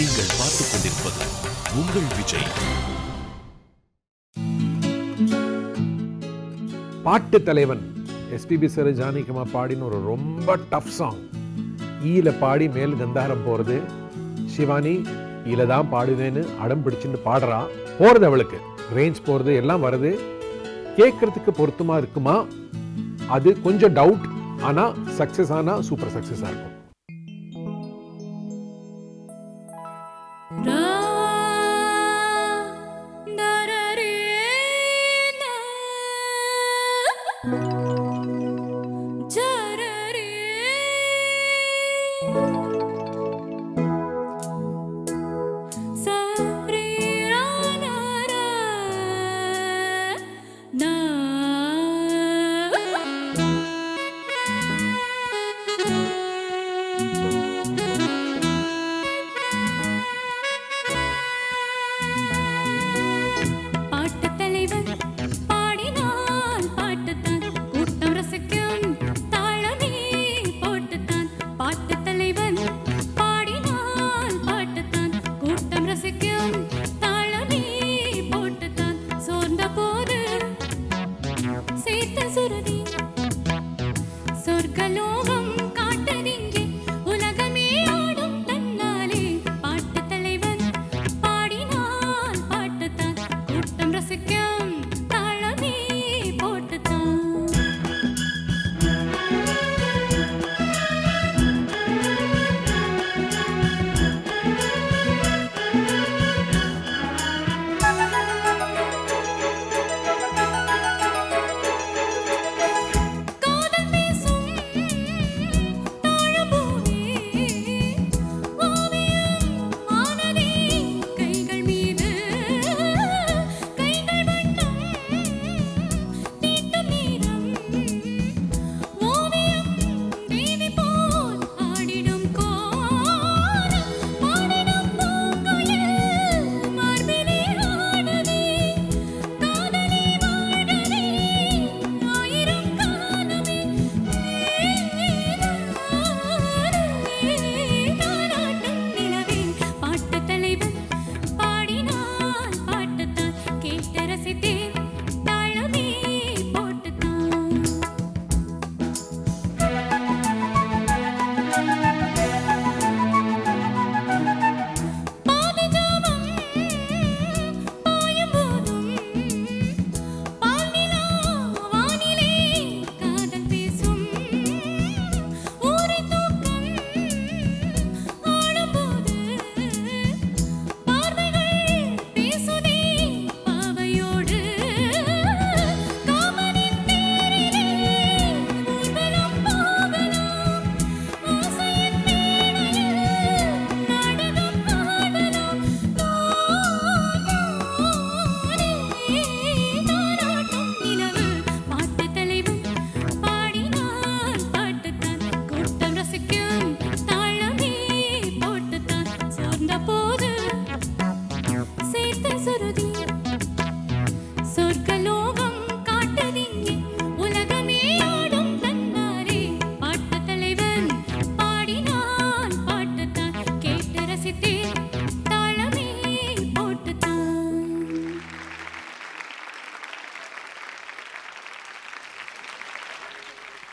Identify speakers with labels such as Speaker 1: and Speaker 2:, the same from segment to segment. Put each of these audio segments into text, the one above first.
Speaker 1: நீங்கள் பார்த்துக் கொண்டிருப்பது உங்கள் விஜய்.
Speaker 2: பாட்டு தலைவன் எஸ்பிபி சார் ஜானகிமா பாடின ஒரு ரொம்ப டஃப் சாங். ஈல பாடி மேல் கந்தாரம் போறது. சிவானி ஈல தான் பாடுவேன்னு அடம் பிடிச்சுட்டு பாடுறா. போறது அவளுக்கு ரேஞ்ச் போறது எல்லாம் வருது. கேட்கறதுக்கு பொருத்தமா இருக்குமா? அது கொஞ்சம் டவுட். ஆனா சக்சஸ் ஆனா சூப்பர் சக்சஸா இருக்கும்.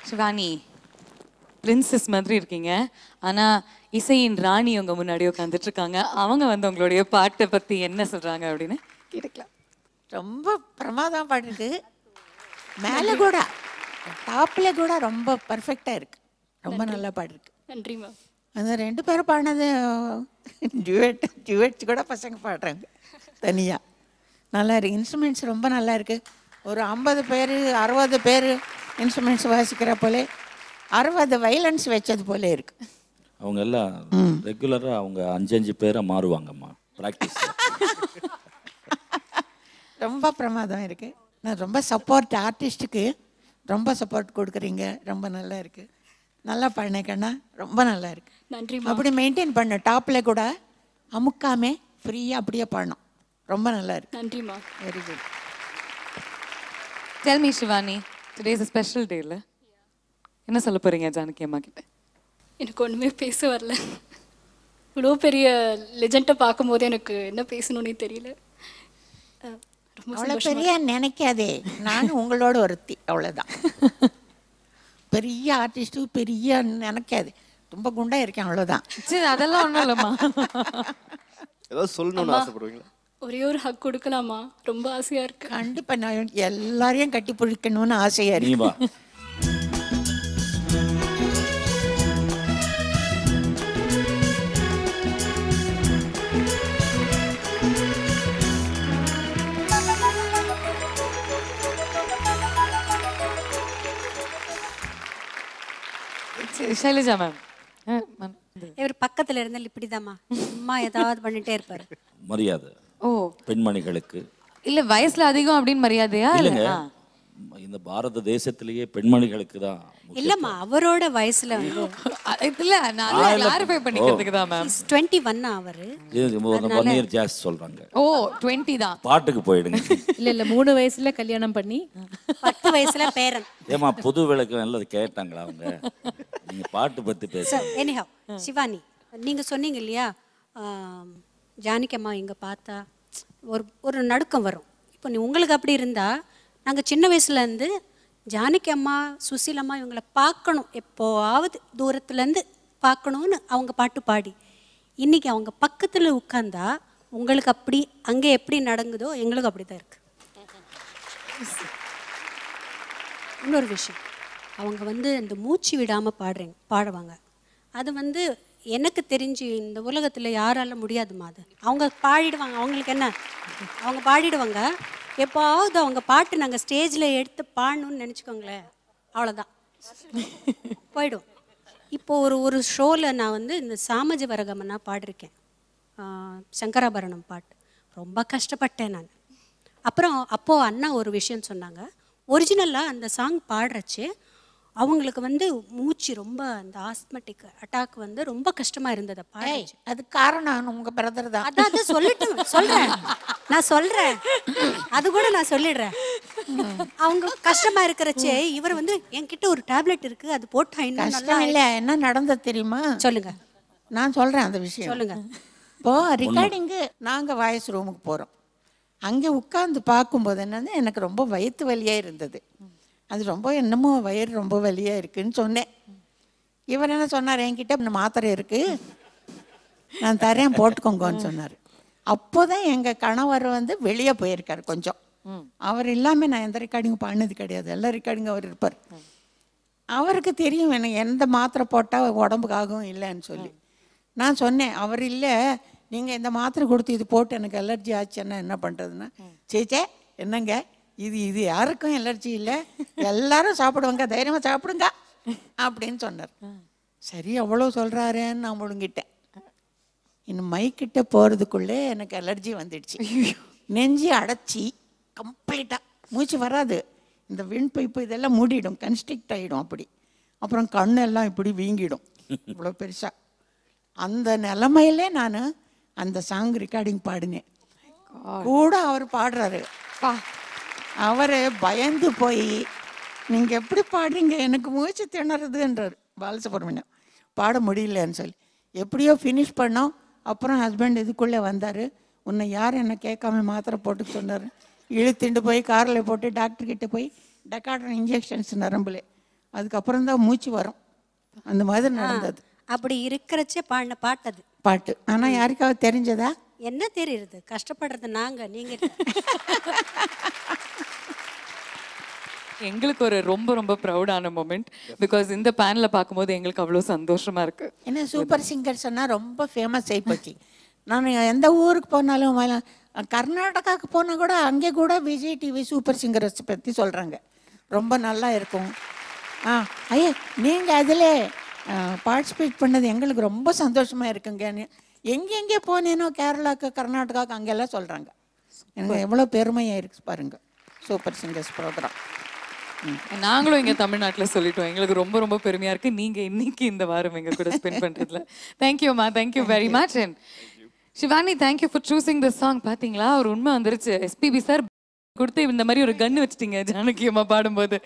Speaker 3: சிவானி பிரின்சஸ் மாதிரி இருக்கீங்க. ஆனால் இசையின் ராணி உங்க முன்னாடி உட்காந்துட்டு இருக்காங்க. அவங்க வந்து உங்களுடைய பாட்டை பற்றி என்ன சொல்கிறாங்க அப்படின்னு கேட்கலாம்.
Speaker 4: ரொம்ப பிரமாதம் பாடிருக்கு. மேலே கூட டாப்பில் கூட ரொம்ப பர்ஃபெக்டாக இருக்குது. ரொம்ப நல்லா பாடிருக்கு.
Speaker 5: நன்றிம்மா.
Speaker 4: அந்த 2 பேரும் பாடினது டியூட்ஸ் கூட பசங்க பாடுறாங்க தனியாக. நல்லா இருக்குது. இன்ஸ்ட்ருமெண்ட்ஸ் ரொம்ப நல்லா இருக்குது. ஒரு 50 பேர் 60 பேர் இன்ஸ்ட்ருமெண்ட்ஸ் வாசிக்கிற போல 60 வயலன்ஸ் வச்சது போல இருக்கு.
Speaker 6: அவங்க எல்லாம் ரெகுலராக அவங்க 5 பேரை மாறுவாங்கம்மா ப்ராக்டிஸ்.
Speaker 4: ரொம்ப பிரமாதம் இருக்குது. நான் ரொம்ப சப்போர்ட் ஆர்டிஸ்ட்டுக்கு ரொம்ப சப்போர்ட் கொடுக்குறீங்க. ரொம்ப நல்லா இருக்குது. நல்லா பாடினேக்கண்ணா. ரொம்ப நல்லா இருக்குது.
Speaker 5: நன்றி.
Speaker 4: அப்படி மெயின்டைன் பண்ண. டாப்பில் கூட அமுக்காமே ஃப்ரீயாக அப்படியே பாடணும். ரொம்ப நல்லா இருக்கு.
Speaker 5: நன்றிம்மா.
Speaker 4: Very good.
Speaker 3: Tell me Shivani, today is a special day இல்ல? என்ன சொல்ல போறீங்க ஜானகி அம்மா கிட்ட?
Speaker 5: எனக்கு ஒண்ணுமே பேச வரல. இவ்வளோ பெரிய லெஜெண்டை பார்க்கும்போது எனக்கு என்ன பேசணும்னே தெரியல. ரொம்ப
Speaker 4: அவ்வளோ பெரிய நினைக்காதே, நானும் உங்களோட ஒருத்தி, அவ்வளோதான். பெரிய ஆர்டிஸ்ட்டு பெரிய நினைக்காது, ரொம்ப குண்டா இருக்கேன், அவ்வளோதான்.
Speaker 3: சரி, அதெல்லாம் ஒன்றும் இல்லைம்மா.
Speaker 7: ஏதாவது சொல்லணும்னு ஆசைப்படுவீங்களா?
Speaker 5: ஒரே ஒரு ஹக் கொடுக்கலாமா? ரொம்ப ஆசையா இருக்கு.
Speaker 4: கண்டிப்பா நான் எல்லாரையும் கட்டி பிடிக்கணும்னு ஆசையா இருக்கு.
Speaker 3: ஷைலஜா மேம்,
Speaker 8: இவர் பக்கத்துல இருந்தால் இப்படிதாம்மா அம்மா ஏதாவது பண்ணிட்டே இருப்பாரு.
Speaker 6: மரியாதை பெண்மணிகளுக்கு
Speaker 3: இல்ல வயசுல அதிகம் அப்படின்னு மரியாதையா?
Speaker 6: இல்லைங்க, இந்த பாரத தேசத்திலேயே பெண்மணிகளுக்கு தான்.
Speaker 8: இல்லம்மா, அவரோட வயசுல வந்து
Speaker 3: இல்ல, நான் கிளாரிஃபை பண்ணிக்கிறதுக்கு தான் மேம்.
Speaker 8: 21 அவரு.
Speaker 6: 1 இயர் ஜாஸ் சொல்றாங்க.
Speaker 3: ஓ 20 தான்.
Speaker 6: பாட்டுக்கு போயிடுங்க.
Speaker 9: இல்ல 3 வயசுல கல்யாணம் பண்ணி
Speaker 8: 10 வயசுல பேரன்.
Speaker 6: ஏமா புது விளக்கு நல்லது கேட்டாங்களா அவங்க? நீங்க பாட்டு பத்தி பேச.
Speaker 8: எனிஹவ் சிவானி, நீங்க சொன்னீங்க இல்லையா, ஜானகி அம்மா இங்க பார்த்தா ஒரு நடுக்கம் வரும். இப்போ உங்களுக்கு அப்படி இருந்தா, நாங்க சின்ன வயசுல இருந்து ஜானகி அம்மா, சுசீலம்மா இவங்களை பார்க்கணும், எப்போவாவது தூரத்துலேருந்து பார்க்கணுன்னு அவங்க பாட்டு பாடி, இன்றைக்கி அவங்க பக்கத்தில் உட்காந்தா உங்களுக்கு அப்படி அங்கே எப்படி நடங்குதோ எங்களுக்கு அப்படி தான் இருக்குது. இன்னொரு விஷயம், அவங்க வந்து அந்த மூச்சு விடாமல் பாடுவாங்க. அது வந்து எனக்கு தெரிஞ்சு இந்த உலகத்தில் யாரால முடியாதுமா. அது அவங்க பாடிடுவாங்க, அவங்களுக்கு என்ன, அவங்க பாடிடுவாங்க. எப்போது அவங்க பாட்டு நாங்கள் ஸ்டேஜில் எடுத்து பாடணும்னு நினச்சிக்கோங்களேன், அவ்வளோதான், போயிடும். இப்போது ஒரு ஷோவில் நான் வந்து இந்த சாமஜ வரகமன்னா பாடிருக்கேன், சங்கராபரணம் பாட்டு. ரொம்ப கஷ்டப்பட்டேன் நான். அப்புறம் அப்போது அண்ணா ஒரு விஷயம் சொன்னாங்க, ஒரிஜினலாக அந்த சாங் பாடுறச்சு அவங்களுக்கு வந்து மூச்சு ரொம்ப அந்த ஆஸ்மெட்டிக் அட்டாக் வந்து ரொம்ப கஷ்டமாக இருந்தது பாடுச்சு.
Speaker 4: அது காரணம் உங்கள் பிரதர் தான்.
Speaker 8: அதாவது சொல்கிறேன் நான் சொல்கிறேன், அது கூட நான் சொல்லிடுறேன். அவங்க கஷ்டமாக இருக்கிறச்சே இவர் வந்து என்கிட்ட ஒரு டேப்லெட் இருக்குது, அது போட்டா இன்னும் நல்லா
Speaker 4: இல்லை. என்ன நடந்தது தெரியுமா?
Speaker 8: சொல்லுங்க.
Speaker 4: நான் சொல்கிறேன் அந்த விஷயம்.
Speaker 8: சொல்லுங்க.
Speaker 4: இப்போது ரெக்கார்டிங்கு நாங்கள் வாய்ஸ் ரூமுக்கு போகிறோம். அங்கே உட்காந்து பார்க்கும்போது என்னது, எனக்கு ரொம்ப வயிற்று வலியாக இருந்தது. அது ரொம்ப என்னமோ வயிறு ரொம்ப வலியாக இருக்குதுன்னு சொன்னேன். இவர் என்ன சொன்னார், என்கிட்ட இந்த மாத்திரை இருக்குது, நான் தரேன் போட்டுக்கோங்கன்னு சொன்னார். அப்போ தான் எங்கள் கணவர் வந்து வெளியே போயிருக்கார் கொஞ்சம். அவர் இல்லாமல் நான் எந்த ரெக்கார்டிங்கும் பண்ணது கிடையாது, எல்லா ரெக்கார்டிங்கும் அவர் இருப்பார். அவருக்கு தெரியும் எனக்கு எந்த மாத்திரை போட்டால் உடம்புக்காகவும் இல்லைன்னு சொல்லி. நான் சொன்னேன், அவர் இல்லை, நீங்கள் இந்த மாத்திரை கொடுத்து இது போட்டு எனக்கு அலர்ஜி ஆச்சுன்னா என்ன பண்ணுறதுன்னா, சேச்சே என்னங்க இது யாருக்கும் அலர்ஜி இல்லை, எல்லாரும் சாப்பிடுவாங்க, தைரியமாக சாப்பிடுங்க அப்படின்னு சொன்னார். சரி அவ்வளோ சொல்கிறாரேன்னு நான் முழுங்கிட்டேன். இன்னும் மைக்கிட்ட போகிறதுக்குள்ளே எனக்கு அலர்ஜி வந்துடுச்சு. நெஞ்சு அடைச்சி கம்ப்ளீட்டாக மூச்சு வராது, இந்த வின் பைப்பு இதெல்லாம் மூடிடும், கன்ஸ்ட்ரிக்ட் ஆகிடும். அப்படி அப்புறம் கண்ணெல்லாம் இப்படி வீங்கிடும், இவ்வளோ பெருசாக. அந்த நிலமையிலே நான் அந்த சாங் ரெக்கார்டிங் பாடினேன். கூட அவர் பாடுறாரு, அவர் பயந்து போய் நீங்கள் எப்படி பாடுறீங்க, எனக்கு மூச்சு திணறுதுன்றார் பாலசுப்ரமணியம். பாட முடியலன்னு சொல்லி எப்படியோ ஃபினிஷ் பண்ணோம். அப்புறம் ஹஸ்பண்ட் இதுக்குள்ளே வந்தார், உன்னை யார் என்ன கேட்காம மாத்திரை போட்டு சொன்னார். இழுத்துட்டு போய் காரில் போட்டு டாக்டர்கிட்ட போய் டெக்காட்ரன் இன்ஜெக்ஷன்ஸ் நரம்புல, அதுக்கப்புறம் தான் மூச்சு வரும். அந்த மாதிரி நடந்தது.
Speaker 8: அப்படி இருக்கிறச்சே பாடின பாட்டது
Speaker 4: பாட்டு. ஆனால் யாருக்காவது தெரிஞ்சதா?
Speaker 8: என்ன தெரியுது, கஷ்டப்படுறது நாங்கள், நீங்கள்.
Speaker 3: எங்களுக்கு ஒரு ரொம்ப ரொம்ப ப்ரௌடான மூமெண்ட், பிகாஸ் இந்த பேனலை பார்க்கும்போது எங்களுக்கு அவ்வளோ சந்தோஷமா இருக்கு.
Speaker 4: ஏன்னா சூப்பர் சிங்கர் சொன்னால் ரொம்ப ஃபேமஸ் ஆகிப்போச்சு. நான் எந்த ஊருக்கு போனாலும், கர்நாடகாவுக்கு போனால் கூட அங்கே கூட விஜய் டிவி சூப்பர் சிங்கர்ஸ் பற்றி சொல்கிறாங்க, ரொம்ப நல்லா இருக்கும். ஐயா நீங்கள் அதில் பார்ட்டிசிபேட் பண்ணது எங்களுக்கு ரொம்ப சந்தோஷமாக இருக்குங்க. எங்கெங்கே போனேனோ கேரளாவுக்கு கர்நாடகாவுக்கு அங்கெல்லாம் சொல்கிறாங்க. எனக்கு எவ்வளோ பெருமையாக இருக்கு பாருங்கள் சூப்பர் சிங்கர்ஸ் ப்ரோக்ராம்.
Speaker 3: நாங்களும் இங்கே தமிழ்நாட்டில் சொல்லிட்டோம், எங்களுக்கு ரொம்ப ரொம்ப பெருமையாக இருக்குது நீங்கள் இன்னைக்கு இந்த வாரம் எங்கள் கூட ஸ்பெண்ட் பண்ணுறதுல. தேங்க்யூம்மா, thank you very much. And Shivani, thank you for choosing the song. பார்த்தீங்களா, ஒரு உண்மை வந்துருச்சு, எஸ்பிபி சார் கொடுத்து இந்த மாதிரி ஒரு கன்று வச்சுட்டீங்க ஜானகி அம்மா பாடும்போது.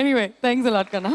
Speaker 3: Anyway thanks a lot Kanna.